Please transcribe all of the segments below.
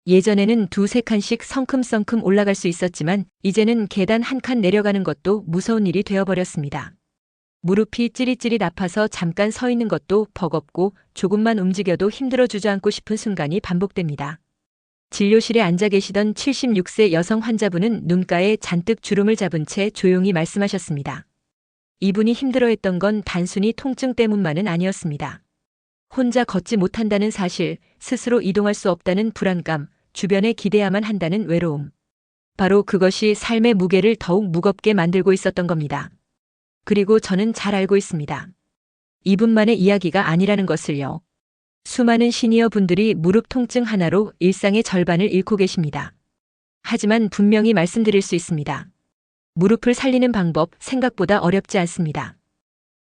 예전에는 두세 칸씩 성큼성큼 올라갈 수 있었지만 이제는 계단 한 칸 내려가는 것도 무서운 일이 되어버렸습니다. 무릎이 찌릿찌릿 아파서 잠깐 서 있는 것도 버겁고 조금만 움직여도 힘들어 주저앉고 싶은 순간이 반복됩니다. 진료실에 앉아 계시던 76세 여성 환자분은 눈가에 잔뜩 주름을 잡은 채 조용히 말씀하셨습니다. 이분이 힘들어했던 건 단순히 통증 때문만은 아니었습니다. 혼자 걷지 못한다는 사실, 스스로 이동할 수 없다는 불안감, 주변에 기대야만 한다는 외로움. 바로 그것이 삶의 무게를 더욱 무겁게 만들고 있었던 겁니다. 그리고 저는 잘 알고 있습니다. 이분만의 이야기가 아니라는 것을요. 수많은 시니어 분들이 무릎 통증 하나로 일상의 절반을 잃고 계십니다. 하지만 분명히 말씀드릴 수 있습니다. 무릎을 살리는 방법 생각보다 어렵지 않습니다.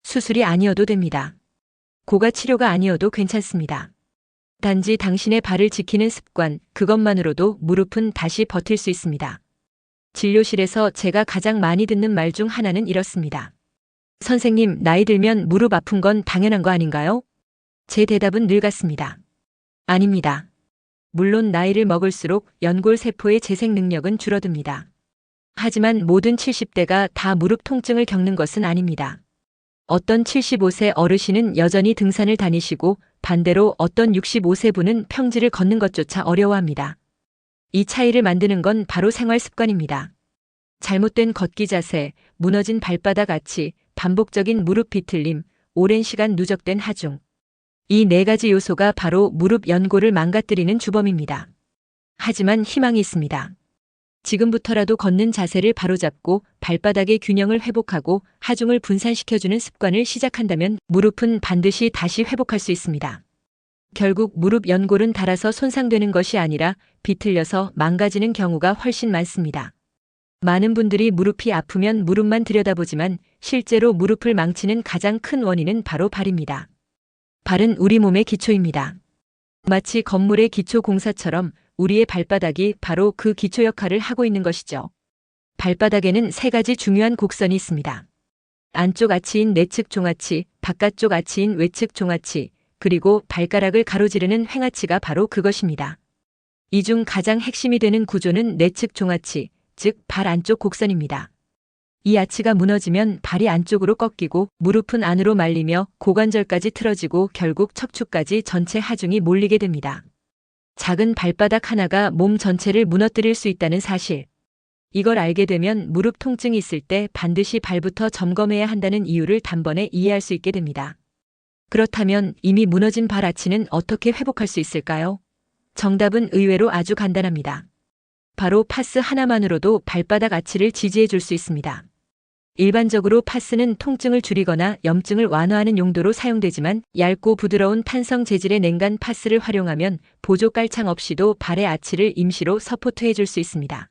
수술이 아니어도 됩니다. 고가 치료가 아니어도 괜찮습니다. 단지 당신의 발을 지키는 습관, 그것만으로도 무릎은 다시 버틸 수 있습니다. 진료실에서 제가 가장 많이 듣는 말 중 하나는 이렇습니다. 선생님, 나이 들면 무릎 아픈 건 당연한 거 아닌가요? 제 대답은 늘 같습니다. 아닙니다. 물론 나이를 먹을수록 연골 세포의 재생 능력은 줄어듭니다. 하지만 모든 70대가 다 무릎 통증을 겪는 것은 아닙니다. 어떤 75세 어르신은 여전히 등산을 다니시고 반대로 어떤 65세 분은 평지를 걷는 것조차 어려워합니다. 이 차이를 만드는 건 바로 생활 습관입니다. 잘못된 걷기 자세, 무너진 발바닥 아치, 반복적인 무릎 비틀림, 오랜 시간 누적된 하중. 이 네 가지 요소가 바로 무릎 연골을 망가뜨리는 주범입니다. 하지만 희망이 있습니다. 지금부터라도 걷는 자세를 바로잡고 발바닥의 균형을 회복하고 하중을 분산시켜주는 습관을 시작한다면 무릎은 반드시 다시 회복할 수 있습니다. 결국 무릎 연골은 닳아서 손상되는 것이 아니라 비틀려서 망가지는 경우가 훨씬 많습니다. 많은 분들이 무릎이 아프면 무릎만 들여다보지만 실제로 무릎을 망치는 가장 큰 원인은 바로 발입니다. 발은 우리 몸의 기초입니다. 마치 건물의 기초 공사처럼 우리의 발바닥이 바로 그 기초 역할을 하고 있는 것이죠. 발바닥에는 세 가지 중요한 곡선이 있습니다. 안쪽 아치인 내측 종아치, 바깥쪽 아치인 외측 종아치, 그리고 발가락을 가로지르는 횡아치가 바로 그것입니다. 이 중 가장 핵심이 되는 구조는 내측 종아치, 즉 발 안쪽 곡선입니다. 이 아치가 무너지면 발이 안쪽으로 꺾이고 무릎은 안으로 말리며 고관절까지 틀어지고 결국 척추까지 전체 하중이 몰리게 됩니다. 작은 발바닥 하나가 몸 전체를 무너뜨릴 수 있다는 사실. 이걸 알게 되면 무릎 통증이 있을 때 반드시 발부터 점검해야 한다는 이유를 단번에 이해할 수 있게 됩니다. 그렇다면 이미 무너진 발 아치는 어떻게 회복할 수 있을까요? 정답은 의외로 아주 간단합니다. 바로 파스 하나만으로도 발바닥 아치를 지지해 줄 수 있습니다. 일반적으로 파스는 통증을 줄이거나 염증을 완화하는 용도로 사용되지만 얇고 부드러운 탄성 재질의 냉간 파스를 활용하면 보조 깔창 없이도 발의 아치를 임시로 서포트해 줄 수 있습니다.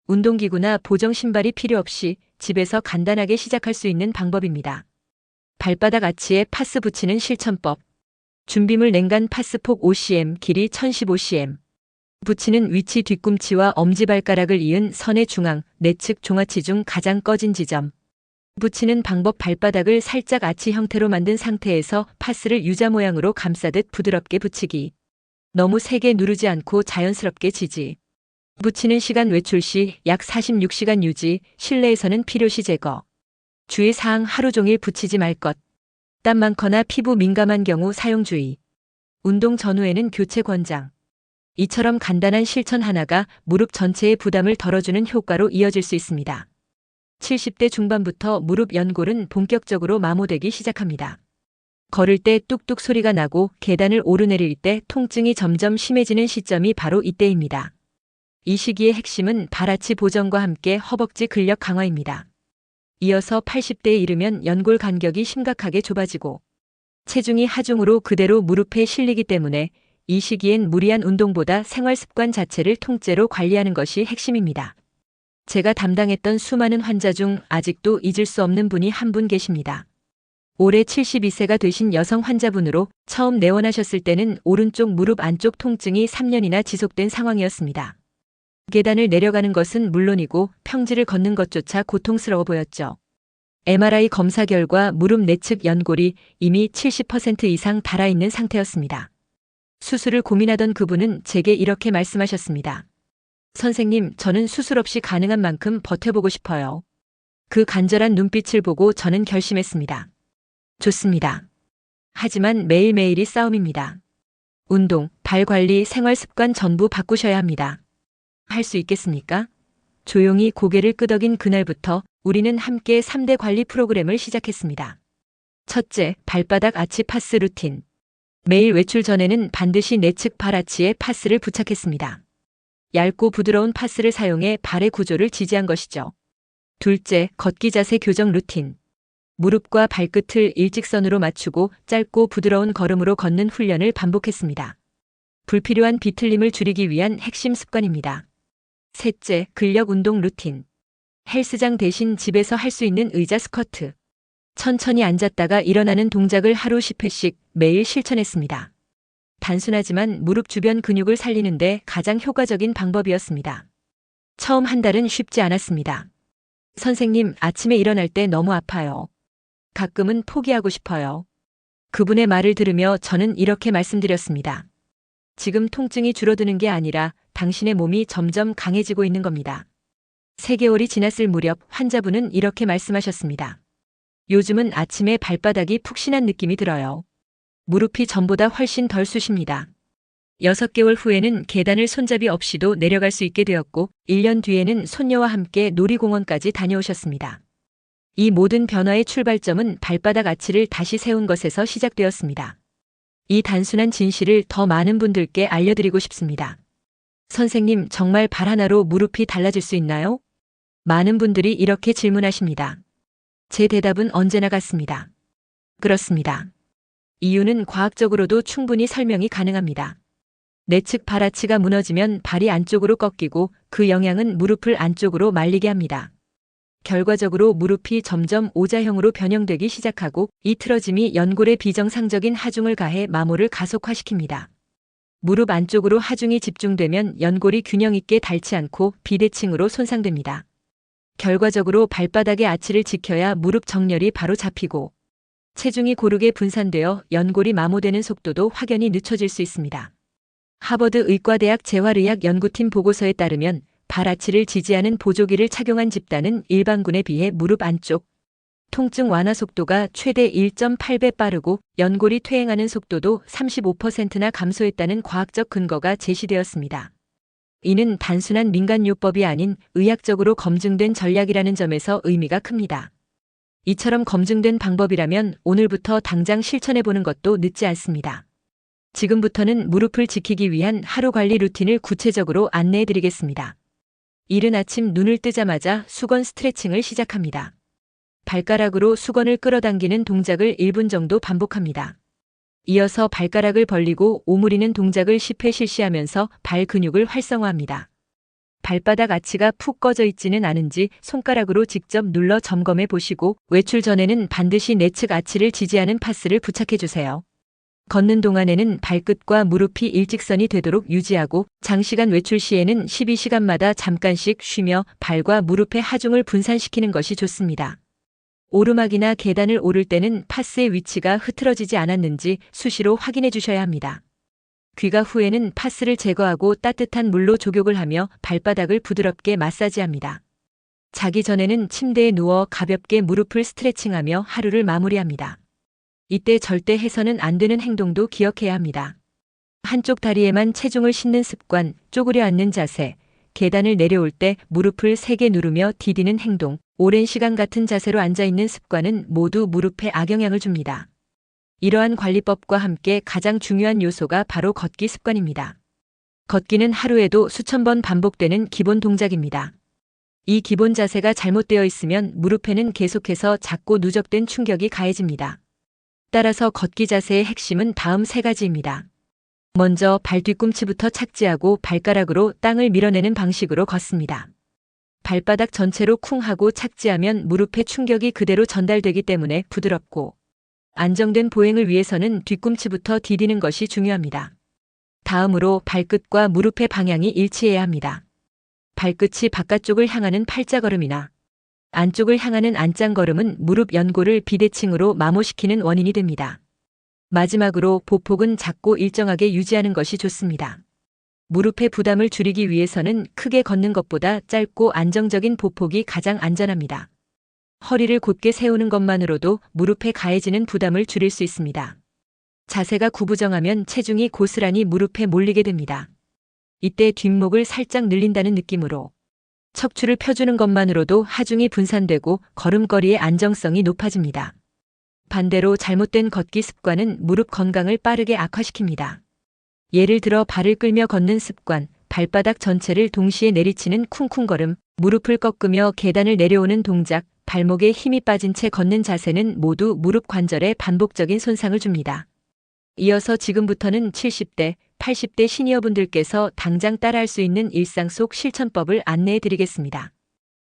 운동기구나 보정 신발이 필요 없이 집에서 간단하게 시작할 수 있는 방법입니다. 발바닥 아치에 파스 붙이는 실천법. 준비물 냉간 파스폭 5cm, 길이 1015cm. 붙이는 위치 뒤꿈치와 엄지발가락을 이은 선의 중앙, 내측 종아치 중 가장 꺼진 지점. 붙이는 방법 발바닥을 살짝 아치 형태로 만든 상태에서 파스를 유자 모양으로 감싸듯 부드럽게 붙이기. 너무 세게 누르지 않고 자연스럽게 지지. 붙이는 시간 외출 시 약 46시간 유지, 실내에서는 필요시 제거. 주의사항 하루 종일 붙이지 말 것. 땀 많거나 피부 민감한 경우 사용 주의. 운동 전후에는 교체 권장. 이처럼 간단한 실천 하나가 무릎 전체의 부담을 덜어주는 효과로 이어질 수 있습니다. 70대 중반부터 무릎 연골은 본격적으로 마모되기 시작합니다. 걸을 때 뚝뚝 소리가 나고 계단을 오르내릴 때 통증이 점점 심해지는 시점이 바로 이때입니다. 이 시기의 핵심은 발아치 보정과 함께 허벅지 근력 강화입니다. 이어서 80대에 이르면 연골 간격이 심각하게 좁아지고 체중이 하중으로 그대로 무릎에 실리기 때문에 이 시기엔 무리한 운동보다 생활 습관 자체를 통째로 관리하는 것이 핵심입니다. 제가 담당했던 수많은 환자 중 아직도 잊을 수 없는 분이 한 분 계십니다. 올해 72세가 되신 여성 환자분으로 처음 내원하셨을 때는 오른쪽 무릎 안쪽 통증이 3년이나 지속된 상황이었습니다. 계단을 내려가는 것은 물론이고 평지를 걷는 것조차 고통스러워 보였죠. MRI 검사 결과 무릎 내측 연골이 이미 70% 이상 닳아있는 상태였습니다. 수술을 고민하던 그분은 제게 이렇게 말씀하셨습니다. 선생님, 저는 수술 없이 가능한 만큼 버텨보고 싶어요. 그 간절한 눈빛을 보고 저는 결심했습니다. 좋습니다. 하지만 매일매일이 싸움입니다. 운동, 발 관리, 생활 습관 전부 바꾸셔야 합니다. 할 수 있겠습니까? 조용히 고개를 끄덕인 그날부터 우리는 함께 3대 관리 프로그램을 시작했습니다. 첫째, 발바닥 아치 파스 루틴. 매일 외출 전에는 반드시 내측 발 아치에 파스를 부착했습니다. 얇고 부드러운 파스를 사용해 발의 구조를 지지한 것이죠. 둘째, 걷기 자세 교정 루틴. 무릎과 발끝을 일직선으로 맞추고 짧고 부드러운 걸음으로 걷는 훈련을 반복했습니다. 불필요한 비틀림을 줄이기 위한 핵심 습관입니다. 셋째, 근력 운동 루틴. 헬스장 대신 집에서 할 수 있는 의자 스쿼트. 천천히 앉았다가 일어나는 동작을 하루 10회씩 매일 실천했습니다. 단순하지만 무릎 주변 근육을 살리는데 가장 효과적인 방법이었습니다. 처음 한 달은 쉽지 않았습니다. 선생님, 아침에 일어날 때 너무 아파요. 가끔은 포기하고 싶어요. 그분의 말을 들으며 저는 이렇게 말씀드렸습니다. 지금 통증이 줄어드는 게 아니라 당신의 몸이 점점 강해지고 있는 겁니다. 3개월이 지났을 무렵 환자분은 이렇게 말씀하셨습니다. 요즘은 아침에 발바닥이 푹신한 느낌이 들어요. 무릎이 전보다 훨씬 덜 쑤십니다. 6개월 후에는 계단을 손잡이 없이도 내려갈 수 있게 되었고 1년 뒤에는 손녀와 함께 놀이공원까지 다녀오셨습니다. 이 모든 변화의 출발점은 발바닥 아치를 다시 세운 것에서 시작되었습니다. 이 단순한 진실을 더 많은 분들께 알려드리고 싶습니다. 선생님, 정말 발 하나로 무릎이 달라질 수 있나요? 많은 분들이 이렇게 질문하십니다. 제 대답은 언제나 같습니다. 그렇습니다. 이유는 과학적으로도 충분히 설명이 가능합니다. 내측 발 아치가 무너지면 발이 안쪽으로 꺾이고 그 영향은 무릎을 안쪽으로 말리게 합니다. 결과적으로 무릎이 점점 오자형으로 변형되기 시작하고 이 틀어짐이 연골에 비정상적인 하중을 가해 마모를 가속화시킵니다. 무릎 안쪽으로 하중이 집중되면 연골이 균형 있게 닳지 않고 비대칭으로 손상됩니다. 결과적으로 발바닥의 아치를 지켜야 무릎 정렬이 바로 잡히고 체중이 고르게 분산되어 연골이 마모되는 속도도 확연히 늦춰질 수 있습니다. 하버드 의과대학 재활의학 연구팀 보고서에 따르면 발 아치를 지지하는 보조기를 착용한 집단은 일반군에 비해 무릎 안쪽 통증 완화 속도가 최대 1.8배 빠르고 연골이 퇴행하는 속도도 35%나 감소했다는 과학적 근거가 제시되었습니다. 이는 단순한 민간요법이 아닌 의학적으로 검증된 전략이라는 점에서 의미가 큽니다. 이처럼 검증된 방법이라면 오늘부터 당장 실천해보는 것도 늦지 않습니다. 지금부터는 무릎을 지키기 위한 하루 관리 루틴을 구체적으로 안내해드리겠습니다. 이른 아침 눈을 뜨자마자 수건 스트레칭을 시작합니다. 발가락으로 수건을 끌어당기는 동작을 1분 정도 반복합니다. 이어서 발가락을 벌리고 오므리는 동작을 10회 실시하면서 발 근육을 활성화합니다. 발바닥 아치가 푹 꺼져 있지는 않은지 손가락으로 직접 눌러 점검해 보시고 외출 전에는 반드시 내측 아치를 지지하는 파스를 부착해 주세요. 걷는 동안에는 발끝과 무릎이 일직선이 되도록 유지하고 장시간 외출 시에는 12시간마다 잠깐씩 쉬며 발과 무릎의 하중을 분산시키는 것이 좋습니다. 오르막이나 계단을 오를 때는 파스의 위치가 흐트러지지 않았는지 수시로 확인해 주셔야 합니다. 귀가 후에는 파스를 제거하고 따뜻한 물로 족욕을 하며 발바닥을 부드럽게 마사지합니다. 자기 전에는 침대에 누워 가볍게 무릎을 스트레칭하며 하루를 마무리합니다. 이때 절대 해서는 안 되는 행동도 기억해야 합니다. 한쪽 다리에만 체중을 싣는 습관, 쪼그려 앉는 자세, 계단을 내려올 때 무릎을 세게 누르며 디디는 행동, 오랜 시간 같은 자세로 앉아있는 습관은 모두 무릎에 악영향을 줍니다. 이러한 관리법과 함께 가장 중요한 요소가 바로 걷기 습관입니다. 걷기는 하루에도 수천 번 반복되는 기본 동작입니다. 이 기본 자세가 잘못되어 있으면 무릎에는 계속해서 작고 누적된 충격이 가해집니다. 따라서 걷기 자세의 핵심은 다음 3가지입니다. 먼저 발 뒤꿈치부터 착지하고 발가락으로 땅을 밀어내는 방식으로 걷습니다. 발바닥 전체로 쿵 하고 착지하면 무릎에 충격이 그대로 전달되기 때문에 부드럽고 안정된 보행을 위해서는 뒤꿈치부터 디디는 것이 중요합니다. 다음으로 발끝과 무릎의 방향이 일치해야 합니다. 발끝이 바깥쪽을 향하는 팔자걸음이나 안쪽을 향하는 안짱걸음은 무릎 연골을 비대칭으로 마모시키는 원인이 됩니다. 마지막으로 보폭은 작고 일정하게 유지하는 것이 좋습니다. 무릎의 부담을 줄이기 위해서는 크게 걷는 것보다 짧고 안정적인 보폭이 가장 안전합니다. 허리를 곧게 세우는 것만으로도 무릎에 가해지는 부담을 줄일 수 있습니다. 자세가 구부정하면 체중이 고스란히 무릎에 몰리게 됩니다. 이때 뒷목을 살짝 늘린다는 느낌으로 척추를 펴주는 것만으로도 하중이 분산되고 걸음걸이의 안정성이 높아집니다. 반대로 잘못된 걷기 습관은 무릎 건강을 빠르게 악화시킵니다. 예를 들어 발을 끌며 걷는 습관, 발바닥 전체를 동시에 내리치는 쿵쿵걸음, 무릎을 꺾으며 계단을 내려오는 동작, 발목에 힘이 빠진 채 걷는 자세는 모두 무릎 관절에 반복적인 손상을 줍니다. 이어서 지금부터는 70대, 80대 시니어분들께서 당장 따라할 수 있는 일상 속 실천법을 안내해 드리겠습니다.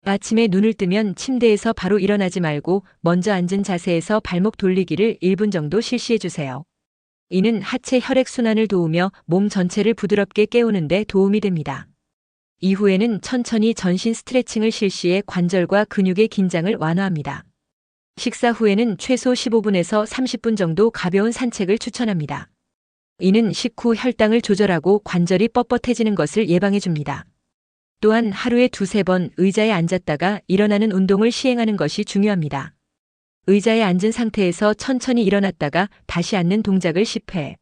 아침에 눈을 뜨면 침대에서 바로 일어나지 말고 먼저 앉은 자세에서 발목 돌리기를 1분 정도 실시해 주세요. 이는 하체 혈액순환을 도우며 몸 전체를 부드럽게 깨우는 데 도움이 됩니다. 이후에는 천천히 전신 스트레칭을 실시해 관절과 근육의 긴장을 완화합니다. 식사 후에는 최소 15분에서 30분 정도 가벼운 산책을 추천합니다. 이는 식후 혈당을 조절하고 관절이 뻣뻣해지는 것을 예방해 줍니다. 또한 하루에 2~3번 의자에 앉았다가 일어나는 운동을 시행하는 것이 중요합니다. 의자에 앉은 상태에서 천천히 일어났다가 다시 앉는 동작을 10회.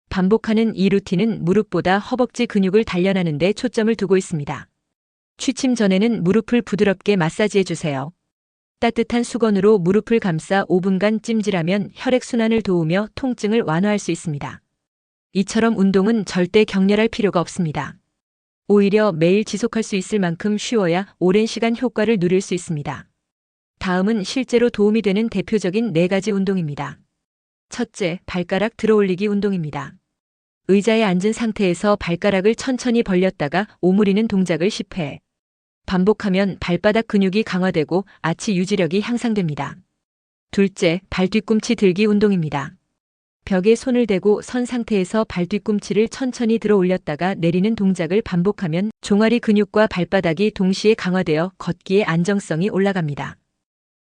반복하는 이 루틴은 무릎보다 허벅지 근육을 단련하는 데 초점을 두고 있습니다. 취침 전에는 무릎을 부드럽게 마사지해 주세요. 따뜻한 수건으로 무릎을 감싸 5분간 찜질하면 혈액순환을 도우며 통증을 완화할 수 있습니다. 이처럼 운동은 절대 격렬할 필요가 없습니다. 오히려 매일 지속할 수 있을 만큼 쉬워야 오랜 시간 효과를 누릴 수 있습니다. 다음은 실제로 도움이 되는 대표적인 4가지 운동입니다. 첫째, 발가락 들어올리기 운동입니다. 의자에 앉은 상태에서 발가락을 천천히 벌렸다가 오므리는 동작을 10회. 반복하면 발바닥 근육이 강화되고 아치 유지력이 향상됩니다. 둘째, 발 뒤꿈치 들기 운동입니다. 벽에 손을 대고 선 상태에서 발 뒤꿈치를 천천히 들어 올렸다가 내리는 동작을 반복하면 종아리 근육과 발바닥이 동시에 강화되어 걷기의 안정성이 올라갑니다.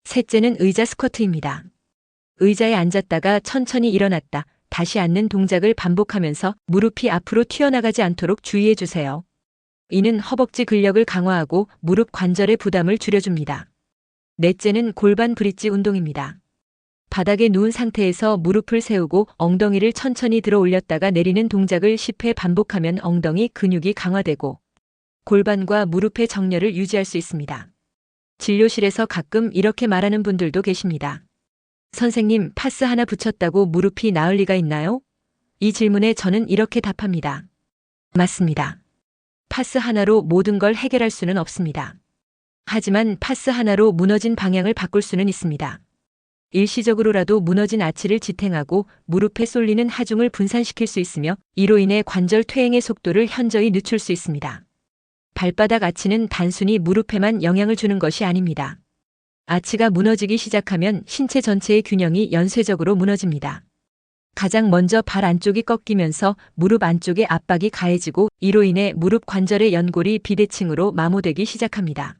셋째는 의자 스쿼트입니다. 의자에 앉았다가 천천히 일어났다, 다시 앉는 동작을 반복하면서 무릎이 앞으로 튀어나가지 않도록 주의해 주세요. 이는 허벅지 근력을 강화하고 무릎 관절의 부담을 줄여줍니다. 넷째는 골반 브릿지 운동입니다. 바닥에 누운 상태에서 무릎을 세우고 엉덩이를 천천히 들어 올렸다가 내리는 동작을 10회 반복하면 엉덩이 근육이 강화되고 골반과 무릎의 정렬을 유지할 수 있습니다. 진료실에서 가끔 이렇게 말하는 분들도 계십니다. 선생님, 파스 하나 붙였다고 무릎이 나을 리가 있나요? 이 질문에 저는 이렇게 답합니다. 맞습니다. 파스 하나로 모든 걸 해결할 수는 없습니다. 하지만 파스 하나로 무너진 방향을 바꿀 수는 있습니다. 일시적으로라도 무너진 아치를 지탱하고 무릎에 쏠리는 하중을 분산시킬 수 있으며 이로 인해 관절 퇴행의 속도를 현저히 늦출 수 있습니다. 발바닥 아치는 단순히 무릎에만 영향을 주는 것이 아닙니다. 아치가 무너지기 시작하면 신체 전체의 균형이 연쇄적으로 무너집니다. 가장 먼저 발 안쪽이 꺾이면서 무릎 안쪽에 압박이 가해지고 이로 인해 무릎 관절의 연골이 비대칭으로 마모되기 시작합니다.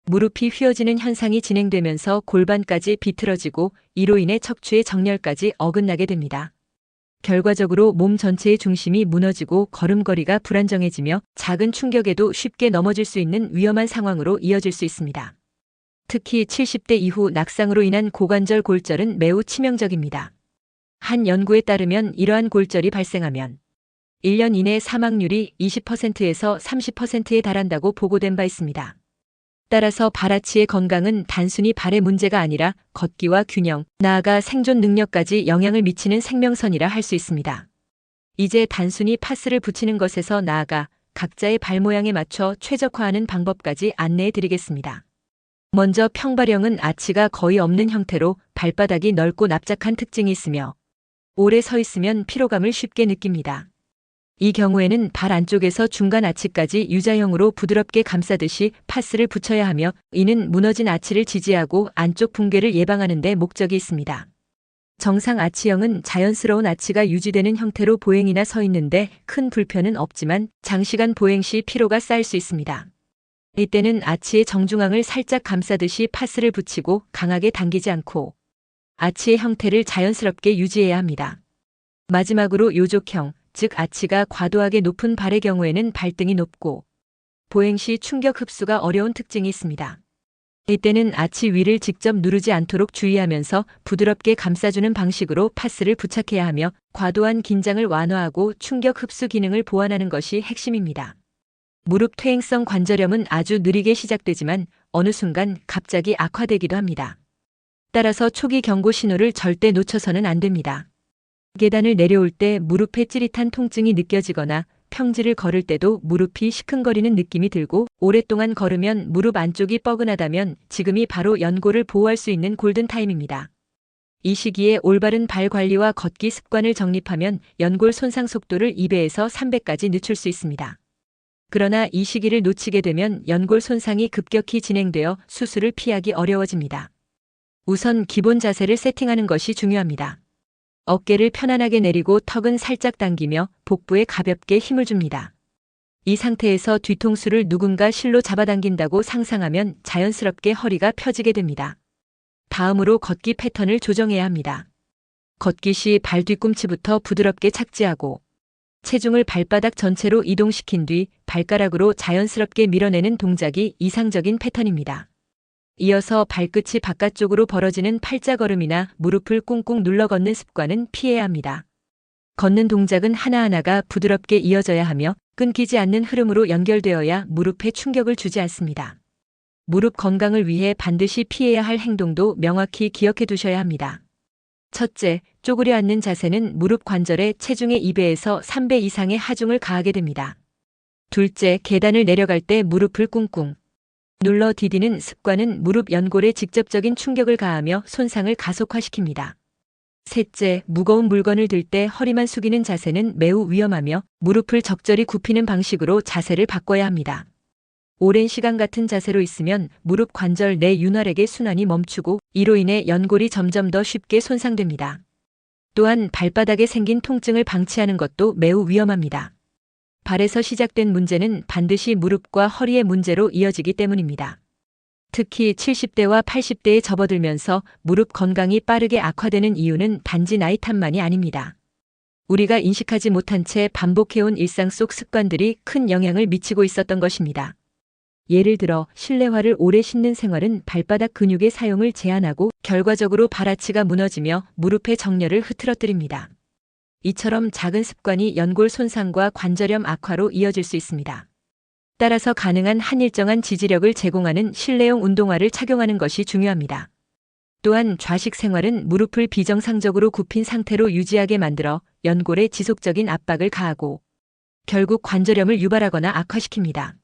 무릎이 휘어지는 현상이 진행되면서 골반까지 비틀어지고 이로 인해 척추의 정렬까지 어긋나게 됩니다. 결과적으로 몸 전체의 중심이 무너지고 걸음걸이가 불안정해지며 작은 충격에도 쉽게 넘어질 수 있는 위험한 상황으로 이어질 수 있습니다. 특히 70대 이후 낙상으로 인한 고관절 골절은 매우 치명적입니다. 한 연구에 따르면 이러한 골절이 발생하면 1년 이내 사망률이 20%에서 30%에 달한다고 보고된 바 있습니다. 따라서 발아치의 건강은 단순히 발의 문제가 아니라 걷기와 균형, 나아가 생존 능력까지 영향을 미치는 생명선이라 할 수 있습니다. 이제 단순히 파스를 붙이는 것에서 나아가 각자의 발 모양에 맞춰 최적화하는 방법까지 안내해 드리겠습니다. 먼저 평발형은 아치가 거의 없는 형태로 발바닥이 넓고 납작한 특징이 있으며 오래 서 있으면 피로감을 쉽게 느낍니다. 이 경우에는 발 안쪽에서 중간 아치까지 U자형으로 부드럽게 감싸듯이 파스를 붙여야 하며 이는 무너진 아치를 지지하고 안쪽 붕괴를 예방하는 데 목적이 있습니다. 정상 아치형은 자연스러운 아치가 유지되는 형태로 보행이나 서 있는데 큰 불편은 없지만 장시간 보행 시 피로가 쌓일 수 있습니다. 이때는 아치의 정중앙을 살짝 감싸듯이 파스를 붙이고 강하게 당기지 않고 아치의 형태를 자연스럽게 유지해야 합니다. 마지막으로 요족형, 즉 아치가 과도하게 높은 발의 경우에는 발등이 높고 보행 시 충격 흡수가 어려운 특징이 있습니다. 이때는 아치 위를 직접 누르지 않도록 주의하면서 부드럽게 감싸주는 방식으로 파스를 부착해야 하며 과도한 긴장을 완화하고 충격 흡수 기능을 보완하는 것이 핵심입니다. 무릎 퇴행성 관절염은 아주 느리게 시작되지만 어느 순간 갑자기 악화되기도 합니다. 따라서 초기 경고 신호를 절대 놓쳐서는 안 됩니다. 계단을 내려올 때 무릎에 찌릿한 통증이 느껴지거나 평지를 걸을 때도 무릎이 시큰거리는 느낌이 들고 오랫동안 걸으면 무릎 안쪽이 뻐근하다면 지금이 바로 연골을 보호할 수 있는 골든타임입니다. 이 시기에 올바른 발 관리와 걷기 습관을 정립하면 연골 손상 속도를 2배에서 3배까지 늦출 수 있습니다. 그러나 이 시기를 놓치게 되면 연골 손상이 급격히 진행되어 수술을 피하기 어려워집니다. 우선 기본 자세를 세팅하는 것이 중요합니다. 어깨를 편안하게 내리고 턱은 살짝 당기며 복부에 가볍게 힘을 줍니다. 이 상태에서 뒤통수를 누군가 실로 잡아당긴다고 상상하면 자연스럽게 허리가 펴지게 됩니다. 다음으로 걷기 패턴을 조정해야 합니다. 걷기 시 발 뒤꿈치부터 부드럽게 착지하고 체중을 발바닥 전체로 이동시킨 뒤 발가락으로 자연스럽게 밀어내는 동작이 이상적인 패턴입니다. 이어서 발끝이 바깥쪽으로 벌어지는 팔자걸음이나 무릎을 꾹꾹 눌러 걷는 습관은 피해야 합니다. 걷는 동작은 하나하나가 부드럽게 이어져야 하며 끊기지 않는 흐름으로 연결되어야 무릎에 충격을 주지 않습니다. 무릎 건강을 위해 반드시 피해야 할 행동도 명확히 기억해 두셔야 합니다. 첫째, 쪼그려 앉는 자세는 무릎 관절에 체중의 2배에서 3배 이상의 하중을 가하게 됩니다. 둘째, 계단을 내려갈 때 무릎을 꿍꿍 눌러 디디는 습관은 무릎 연골에 직접적인 충격을 가하며 손상을 가속화시킵니다. 셋째, 무거운 물건을 들 때 허리만 숙이는 자세는 매우 위험하며 무릎을 적절히 굽히는 방식으로 자세를 바꿔야 합니다. 오랜 시간 같은 자세로 있으면 무릎 관절 내 윤활액의 순환이 멈추고 이로 인해 연골이 점점 더 쉽게 손상됩니다. 또한 발바닥에 생긴 통증을 방치하는 것도 매우 위험합니다. 발에서 시작된 문제는 반드시 무릎과 허리의 문제로 이어지기 때문입니다. 특히 70대와 80대에 접어들면서 무릎 건강이 빠르게 악화되는 이유는 단지 나이 탓만이 아닙니다. 우리가 인식하지 못한 채 반복해온 일상 속 습관들이 큰 영향을 미치고 있었던 것입니다. 예를 들어 실내화를 오래 신는 생활은 발바닥 근육의 사용을 제한하고 결과적으로 발아치가 무너지며 무릎의 정렬을 흐트러뜨립니다. 이처럼 작은 습관이 연골 손상과 관절염 악화로 이어질 수 있습니다. 따라서 가능한 한 일정한 지지력을 제공하는 실내용 운동화를 착용하는 것이 중요합니다. 또한 좌식 생활은 무릎을 비정상적으로 굽힌 상태로 유지하게 만들어 연골에 지속적인 압박을 가하고 결국 관절염을 유발하거나 악화시킵니다.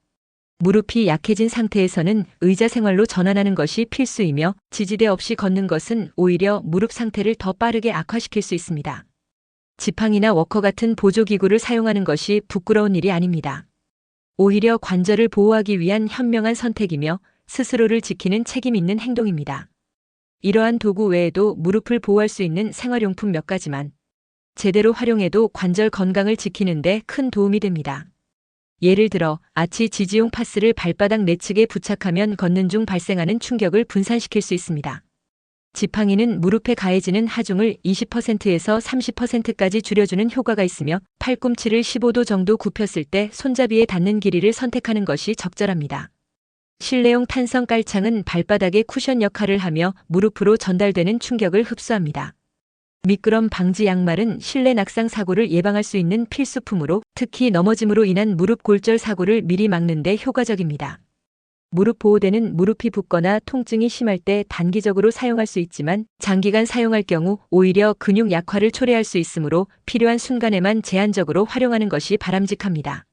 무릎이 약해진 상태에서는 의자 생활로 전환하는 것이 필수이며 지지대 없이 걷는 것은 오히려 무릎 상태를 더 빠르게 악화시킬 수 있습니다. 지팡이나 워커 같은 보조기구를 사용하는 것이 부끄러운 일이 아닙니다. 오히려 관절을 보호하기 위한 현명한 선택이며 스스로를 지키는 책임 있는 행동입니다. 이러한 도구 외에도 무릎을 보호할 수 있는 생활용품 몇 가지만 제대로 활용해도 관절 건강을 지키는 데 큰 도움이 됩니다. 예를 들어 아치 지지용 파스를 발바닥 내측에 부착하면 걷는 중 발생하는 충격을 분산시킬 수 있습니다. 지팡이는 무릎에 가해지는 하중을 20%에서 30%까지 줄여주는 효과가 있으며 팔꿈치를 15도 정도 굽혔을 때 손잡이에 닿는 길이를 선택하는 것이 적절합니다. 실내용 탄성 깔창은 발바닥의 쿠션 역할을 하며 무릎으로 전달되는 충격을 흡수합니다. 미끄럼 방지 양말은 실내 낙상 사고를 예방할 수 있는 필수품으로 특히 넘어짐으로 인한 무릎 골절 사고를 미리 막는 데 효과적입니다. 무릎 보호대는 무릎이 붓거나 통증이 심할 때 단기적으로 사용할 수 있지만 장기간 사용할 경우 오히려 근육 약화를 초래할 수 있으므로 필요한 순간에만 제한적으로 활용하는 것이 바람직합니다.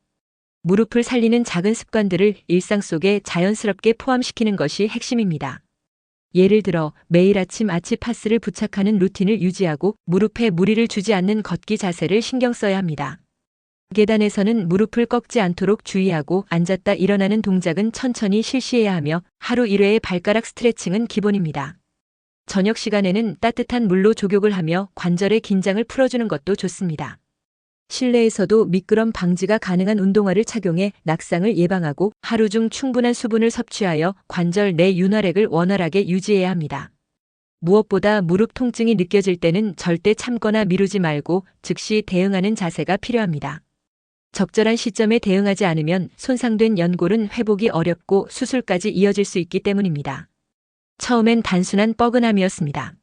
무릎을 살리는 작은 습관들을 일상 속에 자연스럽게 포함시키는 것이 핵심입니다. 예를 들어 매일 아침 아치 파스를 부착하는 루틴을 유지하고 무릎에 무리를 주지 않는 걷기 자세를 신경 써야 합니다. 계단에서는 무릎을 꺾지 않도록 주의하고 앉았다 일어나는 동작은 천천히 실시해야 하며 하루 1회의 발가락 스트레칭은 기본입니다. 저녁 시간에는 따뜻한 물로 족욕을 하며 관절의 긴장을 풀어주는 것도 좋습니다. 실내에서도 미끄럼 방지가 가능한 운동화를 착용해 낙상을 예방하고 하루 중 충분한 수분을 섭취하여 관절 내 윤활액을 원활하게 유지해야 합니다. 무엇보다 무릎 통증이 느껴질 때는 절대 참거나 미루지 말고 즉시 대응하는 자세가 필요합니다. 적절한 시점에 대응하지 않으면 손상된 연골은 회복이 어렵고 수술까지 이어질 수 있기 때문입니다. 처음엔 단순한 뻐근함이었습니다.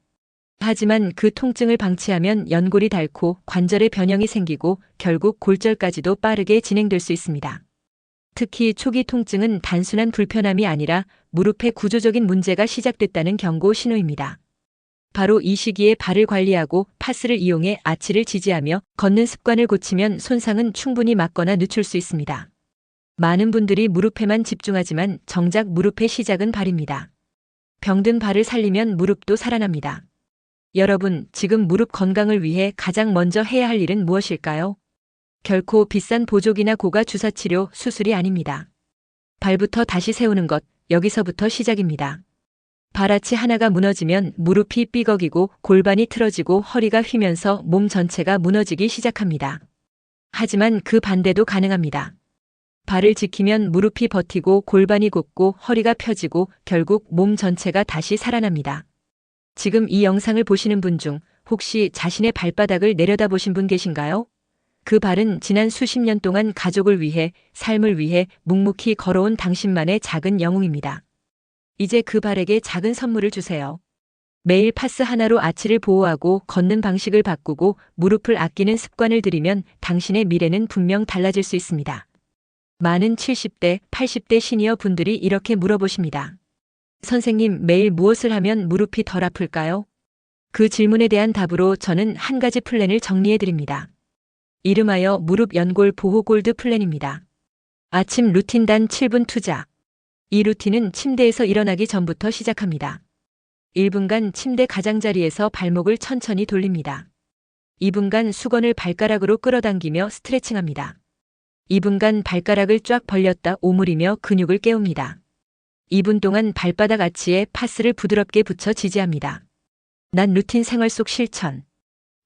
하지만 그 통증을 방치하면 연골이 닳고 관절에 변형이 생기고 결국 골절까지도 빠르게 진행될 수 있습니다. 특히 초기 통증은 단순한 불편함이 아니라 무릎의 구조적인 문제가 시작됐다는 경고 신호입니다. 바로 이 시기에 발을 관리하고 파스를 이용해 아치를 지지하며 걷는 습관을 고치면 손상은 충분히 막거나 늦출 수 있습니다. 많은 분들이 무릎에만 집중하지만 정작 무릎의 시작은 발입니다. 병든 발을 살리면 무릎도 살아납니다. 여러분, 지금 무릎 건강을 위해 가장 먼저 해야 할 일은 무엇일까요? 결코 비싼 보조기나 고가 주사 치료, 수술이 아닙니다. 발부터 다시 세우는 것, 여기서부터 시작입니다. 발아치 하나가 무너지면 무릎이 삐걱이고 골반이 틀어지고 허리가 휘면서 몸 전체가 무너지기 시작합니다. 하지만 그 반대도 가능합니다. 발을 지키면 무릎이 버티고 골반이 굽고 허리가 펴지고 결국 몸 전체가 다시 살아납니다. 지금 이 영상을 보시는 분 중 혹시 자신의 발바닥을 내려다보신 분 계신가요? 그 발은 지난 수십 년 동안 가족을 위해, 삶을 위해 묵묵히 걸어온 당신만의 작은 영웅입니다. 이제 그 발에게 작은 선물을 주세요. 매일 파스 하나로 아치를 보호하고 걷는 방식을 바꾸고 무릎을 아끼는 습관을 들이면 당신의 미래는 분명 달라질 수 있습니다. 많은 70대, 80대 시니어 분들이 이렇게 물어보십니다. 선생님, 매일 무엇을 하면 무릎이 덜 아플까요? 그 질문에 대한 답으로 저는 한 가지 플랜을 정리해 드립니다. 이름하여 무릎 연골 보호 골드 플랜입니다. 아침 루틴 단 7분 투자. 이 루틴은 침대에서 일어나기 전부터 시작합니다. 1분간 침대 가장자리에서 발목을 천천히 돌립니다. 2분간 수건을 발가락으로 끌어당기며 스트레칭합니다. 2분간 발가락을 쫙 벌렸다 오므리며 근육을 깨웁니다. 2분 동안 발바닥 아치에 파스를 부드럽게 붙여 지지합니다. 난 루틴 생활 속 실천.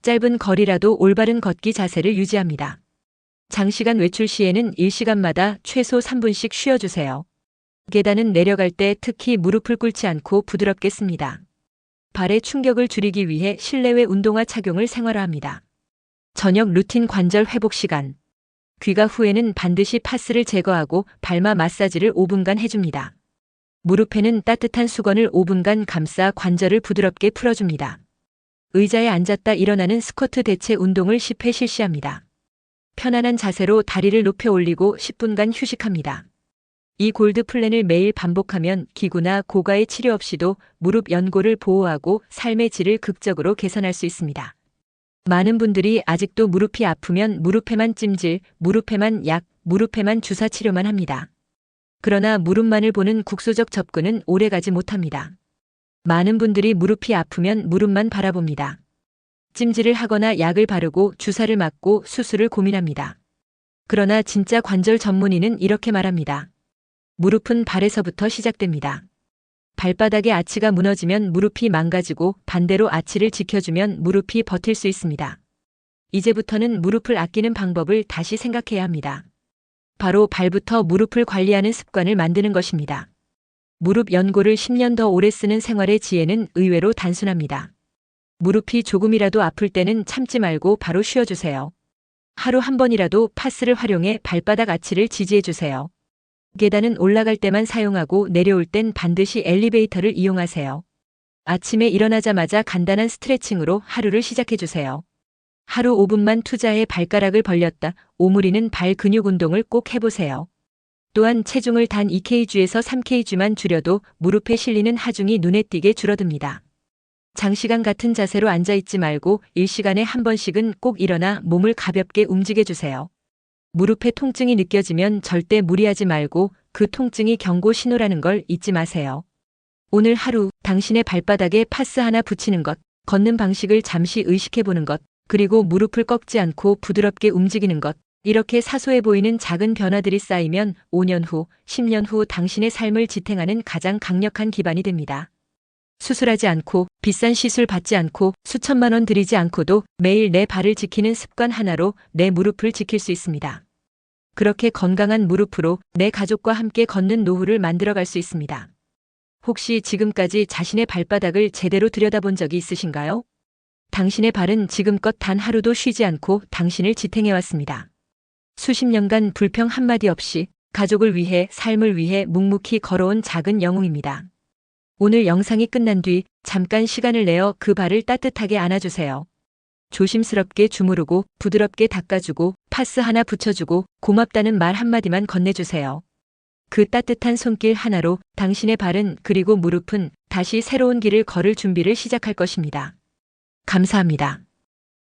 짧은 거리라도 올바른 걷기 자세를 유지합니다. 장시간 외출 시에는 1시간마다 최소 3분씩 쉬어주세요. 계단은 내려갈 때 특히 무릎을 꿇지 않고 부드럽게 씁니다. 발의 충격을 줄이기 위해 실내외 운동화 착용을 생활화합니다. 저녁 루틴 관절 회복 시간. 귀가 후에는 반드시 파스를 제거하고 발마 마사지를 5분간 해줍니다. 무릎에는 따뜻한 수건을 5분간 감싸 관절을 부드럽게 풀어줍니다. 의자에 앉았다 일어나는 스쿼트 대체 운동을 10회 실시합니다. 편안한 자세로 다리를 높여 올리고 10분간 휴식합니다. 이 골드 플랜을 매일 반복하면 기구나 고가의 치료 없이도 무릎 연골을 보호하고 삶의 질을 극적으로 개선할 수 있습니다. 많은 분들이 아직도 무릎이 아프면 무릎에만 찜질, 무릎에만 약, 무릎에만 주사 치료만 합니다. 그러나 무릎만을 보는 국소적 접근은 오래가지 못합니다. 많은 분들이 무릎이 아프면 무릎만 바라봅니다. 찜질을 하거나 약을 바르고 주사를 맞고 수술을 고민합니다. 그러나 진짜 관절 전문의는 이렇게 말합니다. 무릎은 발에서부터 시작됩니다. 발바닥의 아치가 무너지면 무릎이 망가지고 반대로 아치를 지켜주면 무릎이 버틸 수 있습니다. 이제부터는 무릎을 아끼는 방법을 다시 생각해야 합니다. 바로 발부터 무릎을 관리하는 습관을 만드는 것입니다. 무릎 연골을 10년 더 오래 쓰는 생활의 지혜는 의외로 단순합니다. 무릎이 조금이라도 아플 때는 참지 말고 바로 쉬어주세요. 하루 한 번이라도 파스를 활용해 발바닥 아치를 지지해주세요. 계단은 올라갈 때만 사용하고 내려올 땐 반드시 엘리베이터를 이용하세요. 아침에 일어나자마자 간단한 스트레칭으로 하루를 시작해주세요. 하루 5분만 투자해 발가락을 벌렸다 오므리는 발 근육 운동을 꼭 해보세요. 또한 체중을 단 2kg에서 3kg만 줄여도 무릎에 실리는 하중이 눈에 띄게 줄어듭니다. 장시간 같은 자세로 앉아있지 말고 1시간에 한 번씩은 꼭 일어나 몸을 가볍게 움직여주세요. 무릎에 통증이 느껴지면 절대 무리하지 말고 그 통증이 경고 신호라는 걸 잊지 마세요. 오늘 하루 당신의 발바닥에 파스 하나 붙이는 것, 걷는 방식을 잠시 의식해보는 것, 그리고 무릎을 꺾지 않고 부드럽게 움직이는 것, 이렇게 사소해 보이는 작은 변화들이 쌓이면 5년 후, 10년 후 당신의 삶을 지탱하는 가장 강력한 기반이 됩니다. 수술하지 않고, 비싼 시술 받지 않고, 수천만 원 들이지 않고도 매일 내 발을 지키는 습관 하나로 내 무릎을 지킬 수 있습니다. 그렇게 건강한 무릎으로 내 가족과 함께 걷는 노후를 만들어갈 수 있습니다. 혹시 지금까지 자신의 발바닥을 제대로 들여다본 적이 있으신가요? 당신의 발은 지금껏 단 하루도 쉬지 않고 당신을 지탱해왔습니다. 수십 년간 불평 한마디 없이 가족을 위해, 삶을 위해 묵묵히 걸어온 작은 영웅입니다. 오늘 영상이 끝난 뒤 잠깐 시간을 내어 그 발을 따뜻하게 안아주세요. 조심스럽게 주무르고 부드럽게 닦아주고 파스 하나 붙여주고 고맙다는 말 한마디만 건네주세요. 그 따뜻한 손길 하나로 당신의 발은 그리고 무릎은 다시 새로운 길을 걸을 준비를 시작할 것입니다. 감사합니다.